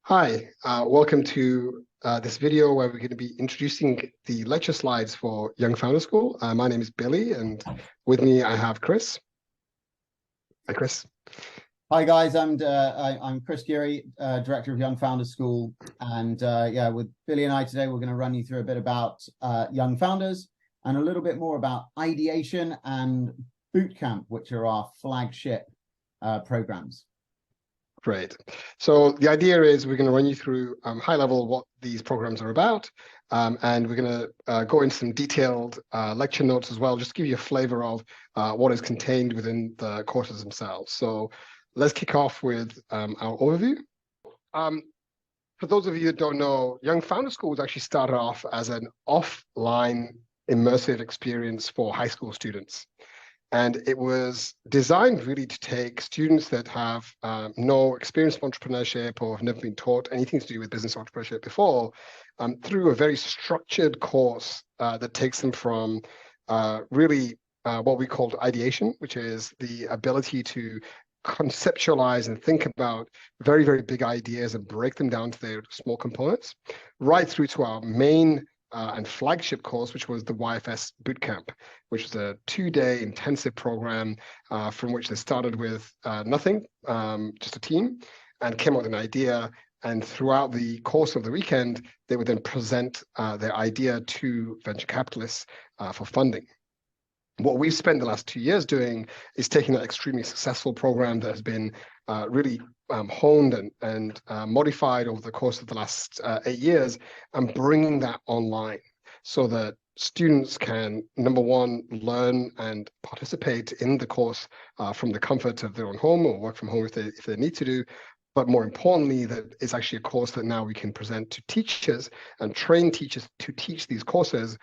Hi, welcome to this video where we're going to be introducing the lecture slides for Young Founder School. My name is Billy, and with me I have Chris. Hi, Chris. Hi guys, I'm Chris Geary, Director of Young Founders School, and yeah, with Billy and I today, we're going to run you through a bit about young founders and a little bit more about ideation and bootcamp, which are our flagship programs. Great. So the idea is we're going to run you through high level what these programs are about, and we're going to go into some detailed lecture notes as well, just to give you a flavor of what is contained within the courses themselves. So let's kick off with our overview. For those of you that don't know, Young Founder School was actually started off as an offline immersive experience for high school students. And it was designed really to take students that have no experience of entrepreneurship or have never been taught anything to do with business entrepreneurship before, through a very structured course that takes them from really what we called ideation, which is the ability to conceptualize and think about very, very big ideas and break them down to their small components, right through to our main and flagship course, which was the YFS Bootcamp, which was a 2-day intensive program from which they started with nothing, just a team, and came up with an idea. And throughout the course of the weekend, they would then present their idea to venture capitalists for funding. What we've spent the last 2 years doing is taking that extremely successful program that has been really honed and modified over the course of the last 8 years and bringing that online so that students can, number one, learn and participate in the course from the comfort of their own home or work from home if they need to do. But more importantly, that it's actually a course that now we can present to teachers and train teachers to teach these courses,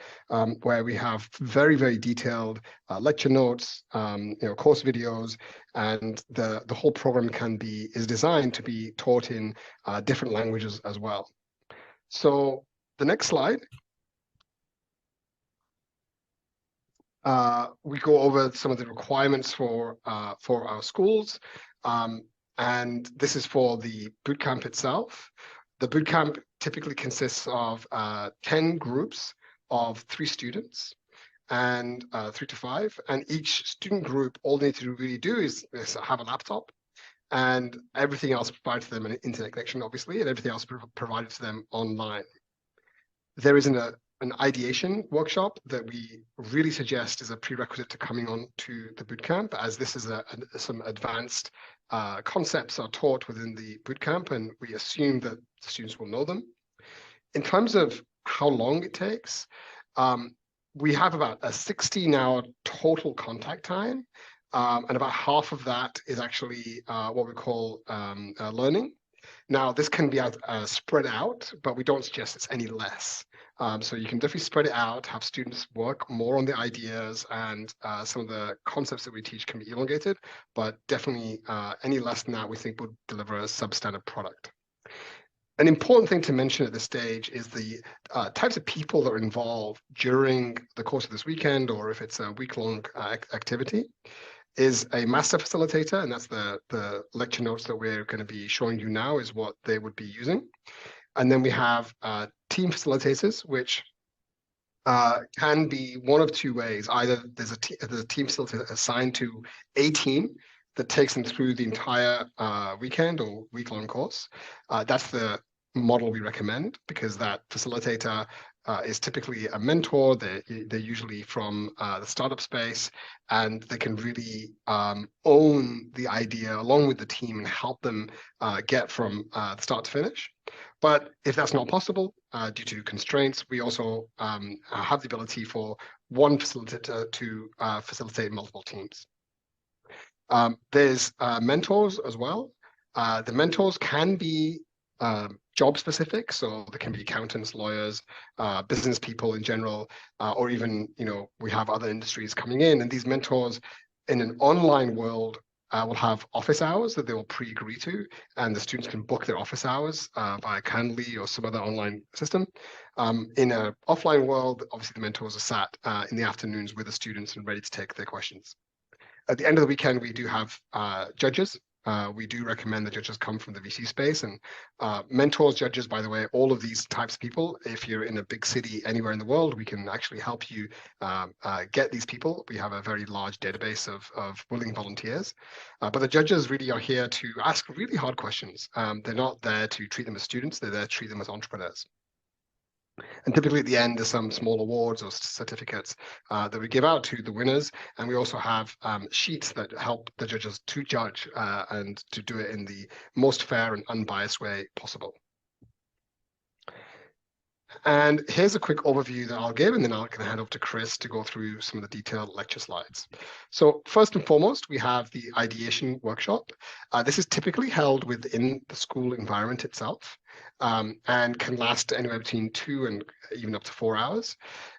where we have very, very detailed lecture notes, course videos, and the whole program is designed to be taught in different languages as well. So the next slide, we go over some of the requirements for our schools. And this is for the bootcamp itself. The bootcamp typically consists of 10 groups of 3 students and 3 to 5. And each student group, all they need to really do is have a laptop, and everything else provided to them an internet connection, obviously, and everything else provided to them online. There is an ideation workshop that we really suggest is a prerequisite to coming on to the bootcamp, as this is some advanced concepts are taught within the bootcamp, and we assume that the students will know them. In terms of how long it takes, we have about a 16-hour total contact time, and about half of that is actually what we call learning. Now, this can be spread out, but we don't suggest it's any less. So you can definitely spread it out, have students work more on the ideas, and some of the concepts that we teach can be elongated, but definitely any less than that we think would deliver a substandard product. An important thing to mention at this stage is the types of people that are involved during the course of this weekend, or if it's a week-long activity, is a master facilitator, and that's the lecture notes that we're going to be showing you now is what they would be using. And then we have team facilitators, which can be one of 2 ways. Either there's a team facilitator assigned to a team that takes them through the entire weekend or week-long course. That's the model we recommend, because that facilitator is typically a mentor. They're usually from the startup space, and they can really own the idea along with the team and help them get from the start to finish. But if that's not possible due to constraints, we also have the ability for one facilitator to facilitate multiple teams. There's mentors as well. The mentors can be job specific, so there can be accountants, lawyers, business people in general, or even we have other industries coming in, and these mentors in an online world will have office hours that they will pre-agree to, and the students can book their office hours via Calendly or some other online system. In an offline world, obviously the mentors are sat in the afternoons with the students and ready to take their questions. At the end of the weekend, we do have judges we do recommend the judges come from the VC space, and mentors, judges, by the way, all of these types of people, if you're in a big city anywhere in the world, we can actually help you get these people. We have a very large database of willing volunteers. But the judges really are here to ask really hard questions. They're not there to treat them as students, they're there to treat them as entrepreneurs. And typically at the end, there's some small awards or certificates that we give out to the winners. And we also have sheets that help the judges to judge and to do it in the most fair and unbiased way possible. And here's a quick overview that I'll give, and then I'm going to hand over to Chris to go through some of the detailed lecture slides. So first and foremost, we have the ideation workshop. This is typically held within the school environment itself and can last anywhere between 2 and even up to 4 hours.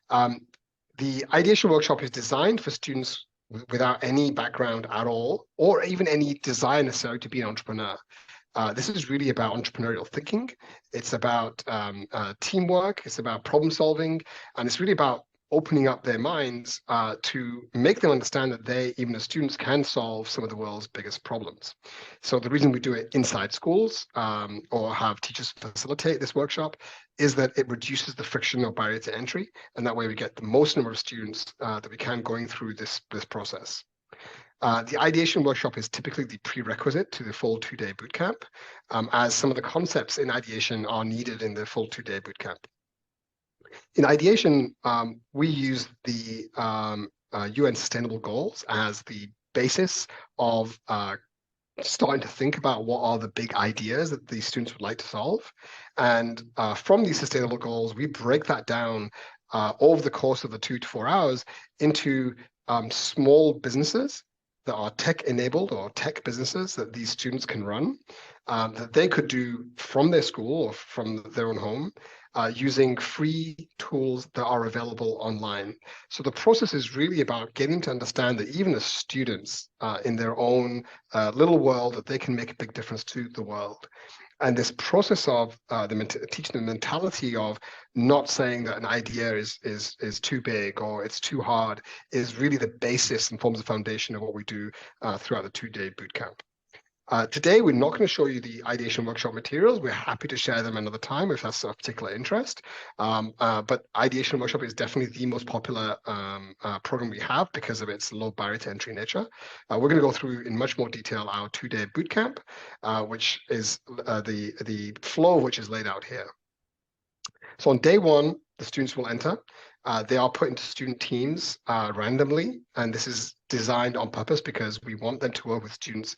The ideation workshop is designed for students without any background at all, or even any desire necessarily to be an entrepreneur. This is really about entrepreneurial thinking. It's about teamwork. It's about problem solving. And it's really about opening up their minds to make them understand that they, even as students, can solve some of the world's biggest problems. So the reason we do it inside schools or have teachers facilitate this workshop is that it reduces the friction or barrier to entry. And that way we get the most number of students that we can going through this process. The ideation workshop is typically the prerequisite to the full 2-day bootcamp, as some of the concepts in ideation are needed in the full 2-day bootcamp. In ideation, we use the UN Sustainable Goals as the basis of starting to think about what are the big ideas that these students would like to solve. And from these sustainable goals, we break that down over the course of the 2 to 4 hours into small businesses that are tech-enabled or tech businesses that these students can run, that they could do from their school or from their own home, using free tools that are available online. So the process is really about getting to understand that even as students in their own little world, that they can make a big difference to the world. And this process of teaching the mentality of not saying that an idea is too big or it's too hard is really the basis and forms the foundation of what we do throughout the 2-day bootcamp. Today, we're not going to show you the ideation workshop materials. We're happy to share them another time if that's of particular interest. But ideation workshop is definitely the most popular program we have because of its low barrier to entry nature. We're going to go through in much more detail our 2-day bootcamp, which is the flow of which is laid out here. So on day 1, the students will enter. They are put into student teams randomly, and this is designed on purpose because we want them to work with students,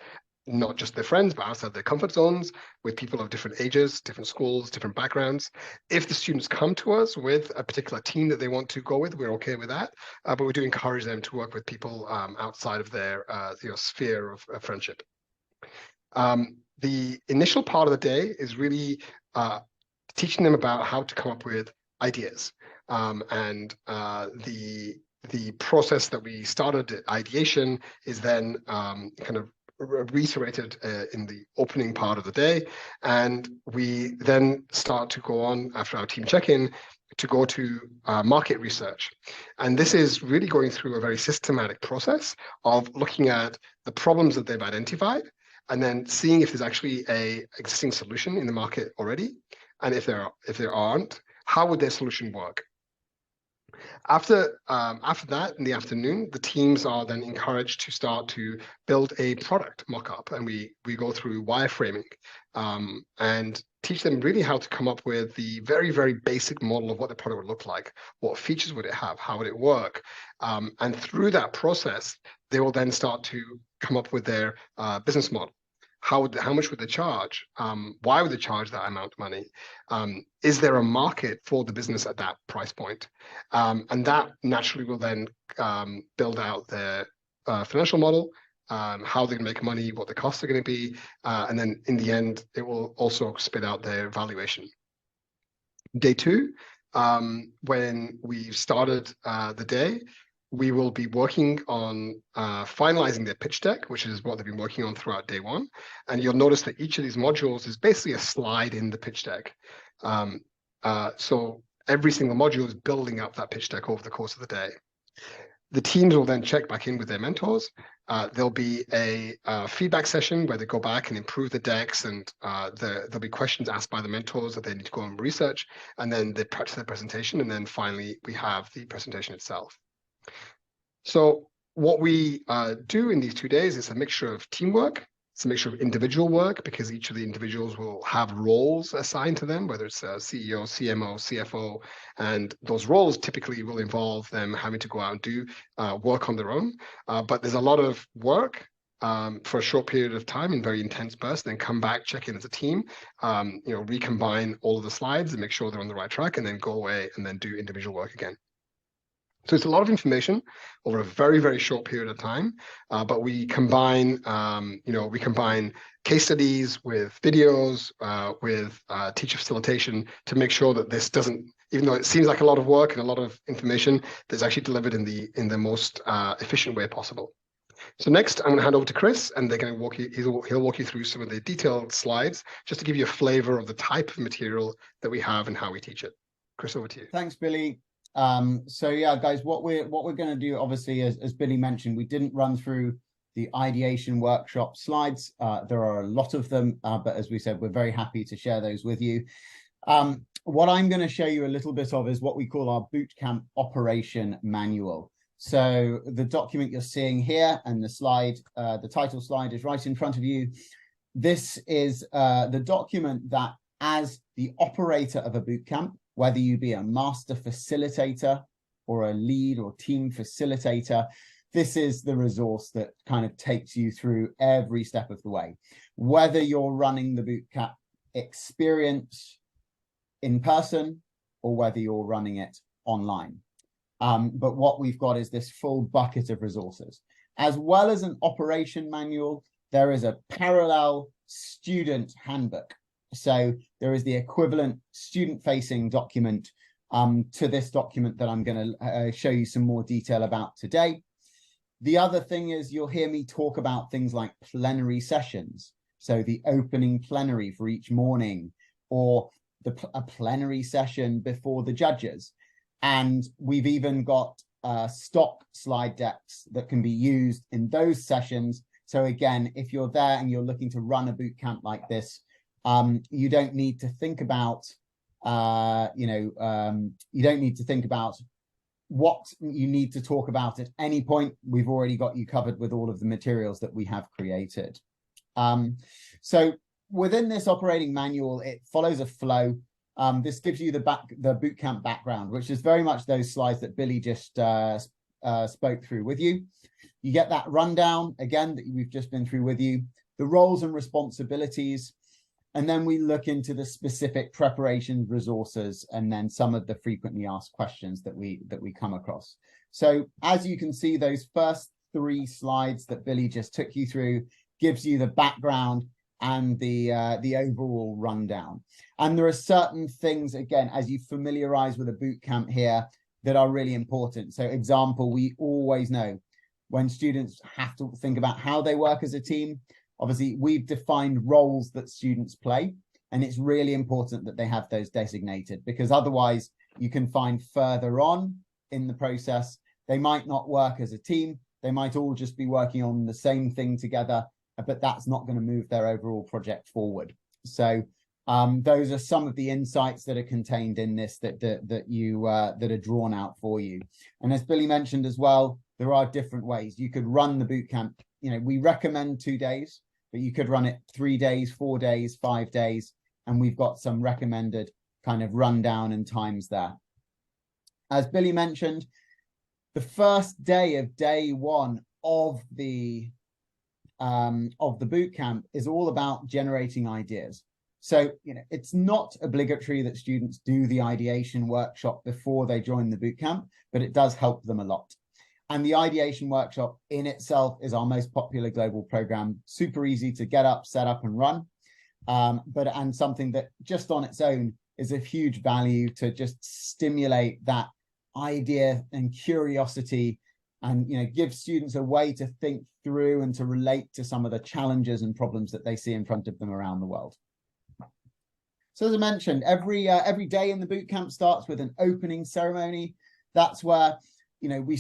not just their friends, but outside their comfort zones, with people of different ages, different schools, different backgrounds. If the students come to us with a particular team that they want to go with, we're okay with that. But we do encourage them to work with people outside of their sphere of friendship. The initial part of the day is really teaching them about how to come up with ideas. And the process that we started at ideation is then kind of reiterated in the opening part of the day. And we then start to go on after our team check-in to go to market research. And this is really going through a very systematic process of looking at the problems that they've identified and then seeing if there's actually a existing solution in the market already. And if there aren't, how would their solution work? After that, in the afternoon, the teams are then encouraged to start to build a product mock-up, and we go through wireframing and teach them really how to come up with the very, very basic model of what the product would look like. What features would it have? How would it work? And through that process, they will then start to come up with their business model. How much would they charge? Why would they charge that amount of money? Is there a market for the business at that price point? And that naturally will then build out their financial model, how they're going to make money, what the costs are going to be, and then in the end, it will also spit out their valuation. Day 2, when we've started the day, we will be working on finalizing their pitch deck, which is what they've been working on throughout day 1. And you'll notice that each of these modules is basically a slide in the pitch deck. So every single module is building up that pitch deck over the course of the day. The teams will then check back in with their mentors there'll be a feedback session where they go back and improve the decks, and there'll be questions asked by the mentors that they need to go and research, and then they practice their presentation, and then finally we have the presentation itself. So what we do in these 2 days is a mixture of teamwork. It's a mixture of individual work, because each of the individuals will have roles assigned to them, whether it's a CEO, CMO, CFO, and those roles typically will involve them having to go out and do work on their own. But there's a lot of work for a short period of time in very intense bursts, then come back, check in as a team, recombine all of the slides and make sure they're on the right track, and then go away and then do individual work again. So it's a lot of information over a very, very short period of time, but we combine, case studies with videos, with teacher facilitation to make sure that this doesn't, even though it seems like a lot of work and a lot of information, that's actually delivered in the most efficient way possible. So next, I'm going to hand over to Chris, and they're going to walk you. He'll walk you through some of the detailed slides, just to give you a flavor of the type of material that we have and how we teach it. Chris, over to you. Thanks, Billy. So yeah, guys, what we're going to do, obviously, as Billy mentioned, we didn't run through the ideation workshop slides. There are a lot of them, but as we said, we're very happy to share those with you. What I'm going to show you a little bit of is what we call our bootcamp operation manual. So the document you're seeing here, and the slide, the title slide is right in front of you. This is the document that, as the operator of a bootcamp, whether you be a master facilitator or a lead or team facilitator, this is the resource that kind of takes you through every step of the way. Whether you're running the bootcamp experience in person or whether you're running it online. But what we've got is this full bucket of resources. As well as an operation manual, there is a parallel student handbook. So there is the equivalent student-facing document to this document that I'm going to show you some more detail about today. The other thing is, you'll hear me talk about things like plenary sessions. So the opening plenary for each morning, or a plenary session before the judges. And we've even got stock slide decks that can be used in those sessions. So again, if you're there and you're looking to run a boot camp like this, you don't need to think about, you don't need to think about what you need to talk about at any point. We've already got you covered with all of the materials that we have created. So within this operating manual, it follows a flow. This gives you the bootcamp background, which is very much those slides that Billy just spoke through with you. You get that rundown, again, that we've just been through with you, the roles and responsibilities, and then we look into the specific preparation resources, and then some of the frequently asked questions that we come across. So as you can see, those first 3 slides that Billy just took you through gives you the background and the overall rundown. And there are certain things, again, as you familiarize with a boot camp here, that are really important. So example, we always know when students have to think about how they work as a team, obviously we've defined roles that students play, and it's really important that they have those designated, because otherwise you can find further on in the process, they might not work as a team. They might all just be working on the same thing together, but that's not going to move their overall project forward. So those are some of the insights that are contained in this that are drawn out for you. And as Billy mentioned as well, there are different ways you could run the bootcamp. You know, we recommend 2 days, but you could run it 3 days, 4 days, 5 days, and we've got some recommended kind of rundown and times there. As Billy mentioned, the first day of day 1 of the boot camp is all about generating ideas. So, you know, it's not obligatory that students do the ideation workshop before they join the boot camp, but it does help them a lot. And the ideation workshop in itself is our most popular global program, super easy to get up, set up and run. And something that just on its own is of huge value to just stimulate that idea and curiosity, and, you know, give students a way to think through and to relate to some of the challenges and problems that they see in front of them around the world. So as I mentioned, every day in the boot camp starts with an opening ceremony. That's where, you know, we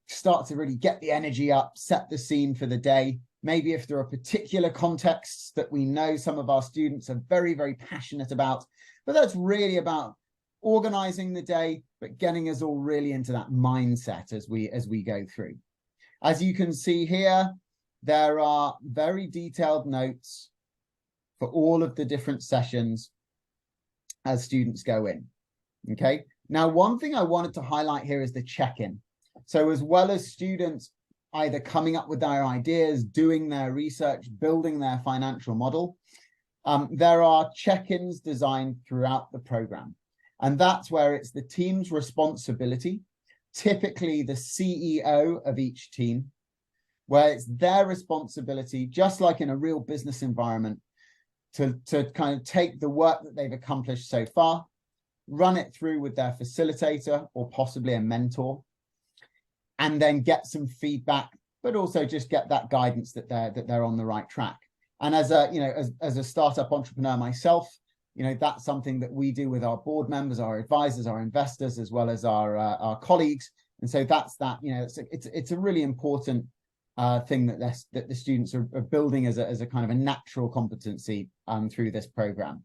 start to really get the energy up, set the scene for the day. Maybe if there are particular contexts that we know some of our students are very, very passionate about, but that's really about organizing the day, but getting us all really into that mindset as we go through. As you can see here, there are very detailed notes for all of the different sessions as students go in. Okay. Now, one thing I wanted to highlight here is the check-in. So as well as students either coming up with their ideas, doing their research, building their financial model, there are check-ins designed throughout the program. And that's where it's the team's responsibility, typically the CEO of each team, where it's their responsibility, just like in a real business environment, to kind of take the work that they've accomplished so far, run it through with their facilitator or possibly a mentor, and then get some feedback, but also just get that guidance that they're on the right track. And as a, you know, as a startup entrepreneur myself, you know, that's something that we do with our board members, our advisors, our investors, as well as our colleagues. And so that's that, you know, it's a really important thing that the students are building as a kind of a natural competency through this program.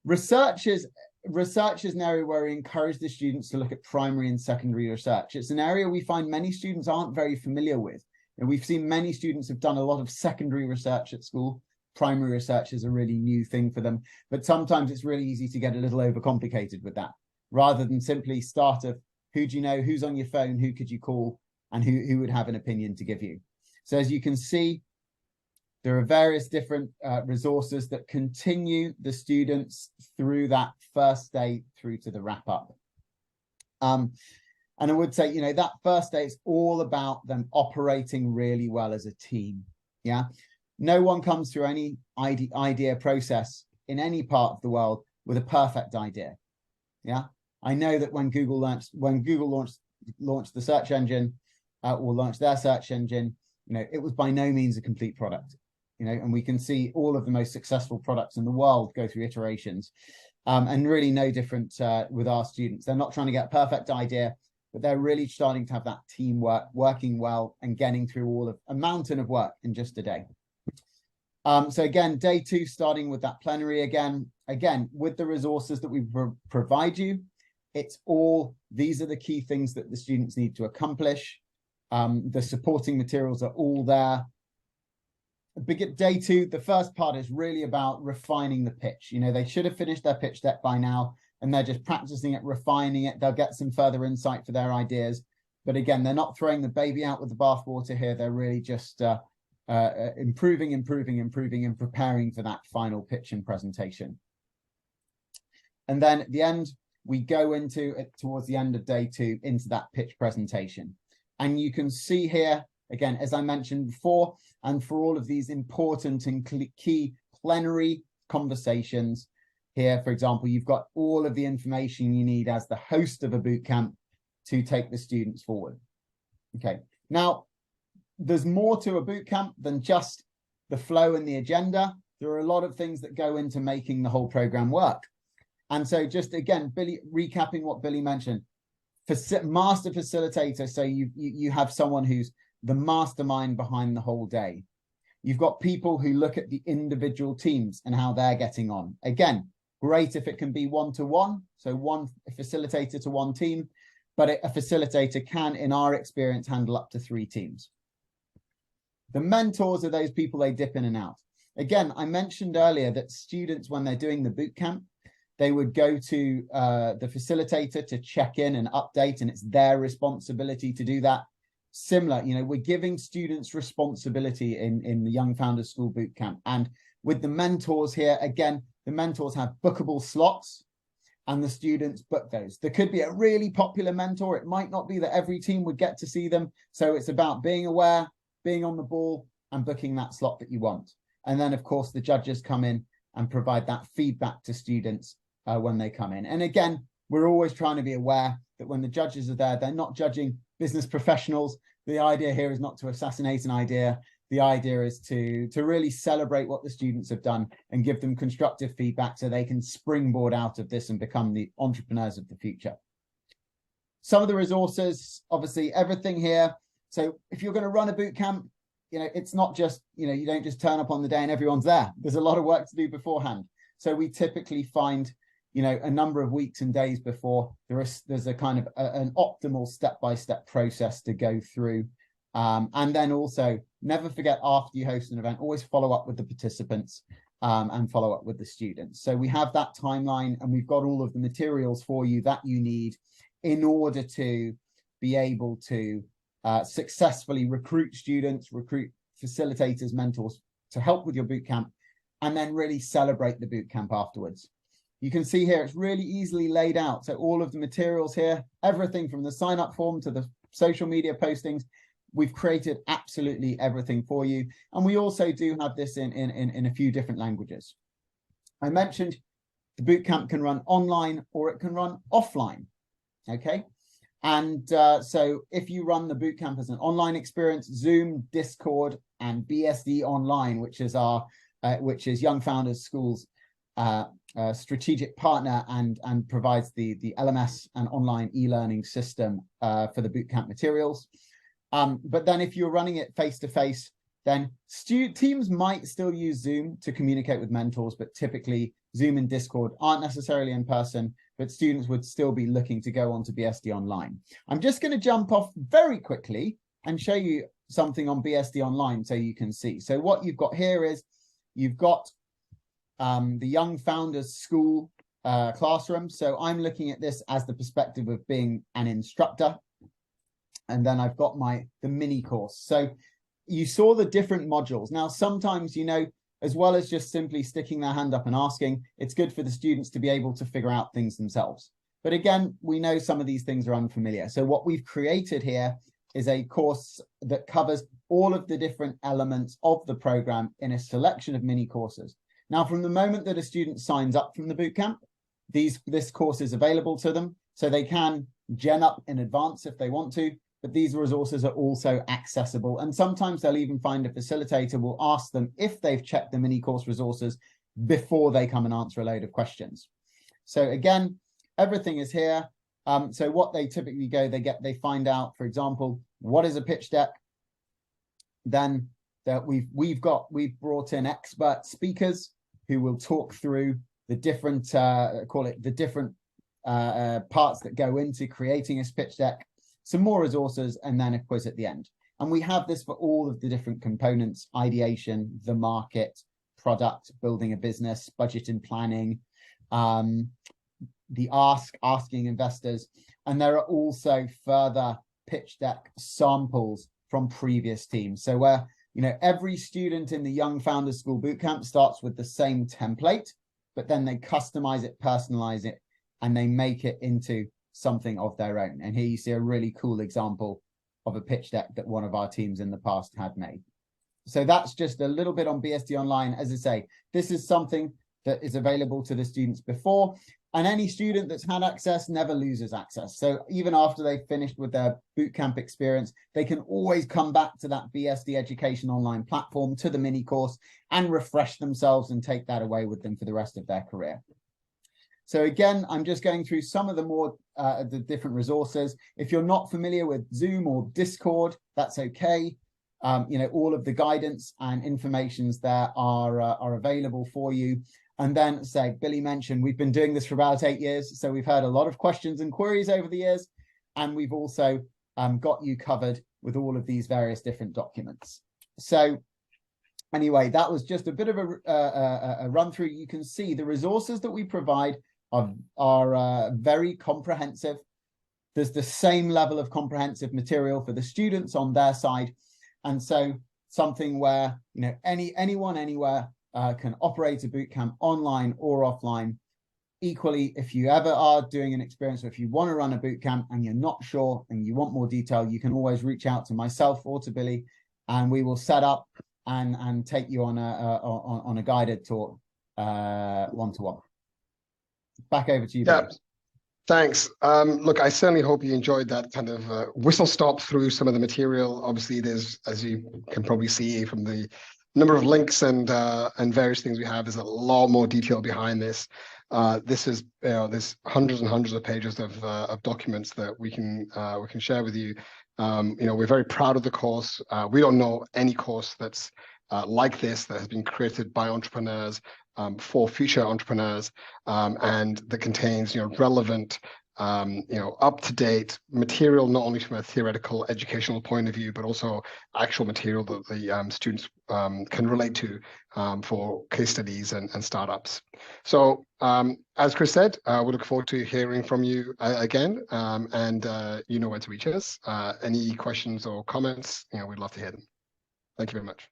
Research is an area where we encourage the students to look at primary and secondary research. It's an area we find many students aren't very familiar with. And we've seen many students have done a lot of secondary research at school. Primary research is a really new thing for them, but sometimes it's really easy to get a little overcomplicated with that, rather than simply start of who do you know, who's on your phone, who could you call, and who would have an opinion to give you. So as you can see, there are various different resources that continue the students through that first day through to the wrap up. And I would say, you know, that first day is all about them operating really well as a team. Yeah. No one comes through any idea process in any part of the world with a perfect idea. Yeah. I know that when Google launched the search engine or launched their search engine, you know, it was by no means a complete product. You know, and we can see all of the most successful products in the world go through iterations, and really no different with our students. They're not trying to get a perfect idea, but they're really starting to have that teamwork, working well and getting through all of a mountain of work in just a day. So again, day 2, starting with that plenary again with the resources that we provide you, it's all, these are the key things that the students need to accomplish. The supporting materials are all there. Day 2, the first part is really about refining the pitch. You know, they should have finished their pitch deck by now, and they're just practicing it, refining it. They'll get some further insight for their ideas. But again, they're not throwing the baby out with the bathwater here. They're really just improving, and preparing for that final pitch and presentation. And then at the end, we go into it towards the end of day 2 into that pitch presentation. And you can see here, again, as I mentioned before, and for all of these important and key plenary conversations here, for example, you've got all of the information you need as the host of a bootcamp to take the students forward. Okay, now there's more to a bootcamp than just the flow and the agenda. There are a lot of things that go into making the whole program work. And so just again, Billy, recapping what Billy mentioned, master facilitator. So you have someone who's the mastermind behind the whole day. You've got people who look at the individual teams and how they're getting on. Again, great if it can be one-to-one, so one facilitator to one team, but a facilitator can, in our experience, handle up to 3 teams. The mentors are those people they dip in and out. Again, I mentioned earlier that students, when they're doing the bootcamp, they would go to the facilitator to check in and update, and it's their responsibility to do that. Similar, you know, we're giving students responsibility in the Young Founders School Bootcamp. And with the mentors here, again, the mentors have bookable slots and the students book those. There could be a really popular mentor. It might not be that every team would get to see them. So it's about being aware, being on the ball, and booking that slot that you want. And then, of course, the judges come in and provide that feedback to students when they come in. And again, we're always trying to be aware that when the judges are there, they're not judging business professionals. The idea here is not to assassinate an idea. The idea is to really celebrate what the students have done and give them constructive feedback so they can springboard out of this and become the entrepreneurs of the future. Some of the resources, obviously everything here. So if you're going to run a boot camp, you know, it's not just, you know, you don't just turn up on the day and everyone's there. There's a lot of work to do beforehand. So we typically find, you know, a number of weeks and days before there's a kind of an optimal step-by-step process to go through. And then also never forget, after you host an event, always follow up with the participants and follow up with the students. So we have that timeline, and we've got all of the materials for you that you need in order to be able to successfully recruit students, recruit facilitators, mentors to help with your bootcamp, and then really celebrate the bootcamp afterwards. You can see here, it's really easily laid out. So all of the materials here, everything from the sign-up form to the social media postings, we've created absolutely everything for you. And we also do have this in a few different languages. I mentioned the bootcamp can run online or it can run offline. Okay. And so if you run the bootcamp as an online experience, Zoom, Discord, and BSD Online, which is Young Founders School's strategic partner and provides the LMS and online e-learning system for the bootcamp materials. But then if you're running it face-to-face, then teams might still use Zoom to communicate with mentors, but typically Zoom and Discord aren't necessarily in person, but students would still be looking to go on to BSD Online. I'm just going to jump off very quickly and show you something on BSD Online so you can see. So what you've got here is you've got the Young Founders School classroom. So I'm looking at this as the perspective of being an instructor. And then I've got the mini course. So you saw the different modules. Now, sometimes, you know, as well as just simply sticking their hand up and asking, it's good for the students to be able to figure out things themselves. But again, we know some of these things are unfamiliar. So what we've created here is a course that covers all of the different elements of the program in a selection of mini courses. Now, from the moment that a student signs up from the bootcamp, this course is available to them, so they can gen up in advance if they want to, but these resources are also accessible. And sometimes they'll even find a facilitator will ask them if they've checked the mini course resources before they come and answer a load of questions. So again, everything is here. So what they typically they find out, for example, what is a pitch deck? Then that we've brought in expert speakers who will talk through the different parts that go into creating a pitch deck, some more resources, and then a quiz at the end. And we have this for all of the different components: ideation, the market, product, building a business, budget and planning, the asking investors. And there are also further pitch deck samples from previous teams. So where, you know, every student in the Young Founders School Bootcamp starts with the same template, but then they customize it, personalize it, and they make it into something of their own. And here you see a really cool example of a pitch deck that one of our teams in the past had made. So that's just a little bit on BSD Online. As I say, this is something that is available to the students before, and any student that's had access never loses access. So even after they've finished with their bootcamp experience, they can always come back to that BSD Education Online platform, to the mini course, and refresh themselves and take that away with them for the rest of their career. So again, I'm just going through some of the more the different resources. If you're not familiar with Zoom or Discord, that's okay. You know, all of the guidance and informations there are available for you. And then, say, Billy mentioned, we've been doing this for about 8 years. So we've heard a lot of questions and queries over the years. And we've also got you covered with all of these various different documents. So anyway, that was just a bit of a run through. You can see the resources that we provide are very comprehensive. There's the same level of comprehensive material for the students on their side. And so something where, you know, anyone, anywhere can operate a bootcamp online or offline. Equally, if you ever are doing an experience, or if you want to run a bootcamp and you're not sure and you want more detail, you can always reach out to myself or to Billy, and we will set up and take you on a guided tour one-to-one. Back over to you, Billy. Thanks. Look, I certainly hope you enjoyed that kind of whistle stop through some of the material. Obviously, there's, as you can probably see from the number of links and various things we have. There's a lot more detail behind this. This is, there's hundreds and hundreds of pages of documents that we can share with you. We're very proud of the course. We don't know any course that's like this that has been created by entrepreneurs for future entrepreneurs, and that contains relevant, up-to-date material, not only from a theoretical educational point of view, but also actual material that the students can relate to for case studies and startups. So as Chris said, we look forward to hearing from you again, and you know where to reach us. Any questions or comments, we'd love to hear them. Thank you very much.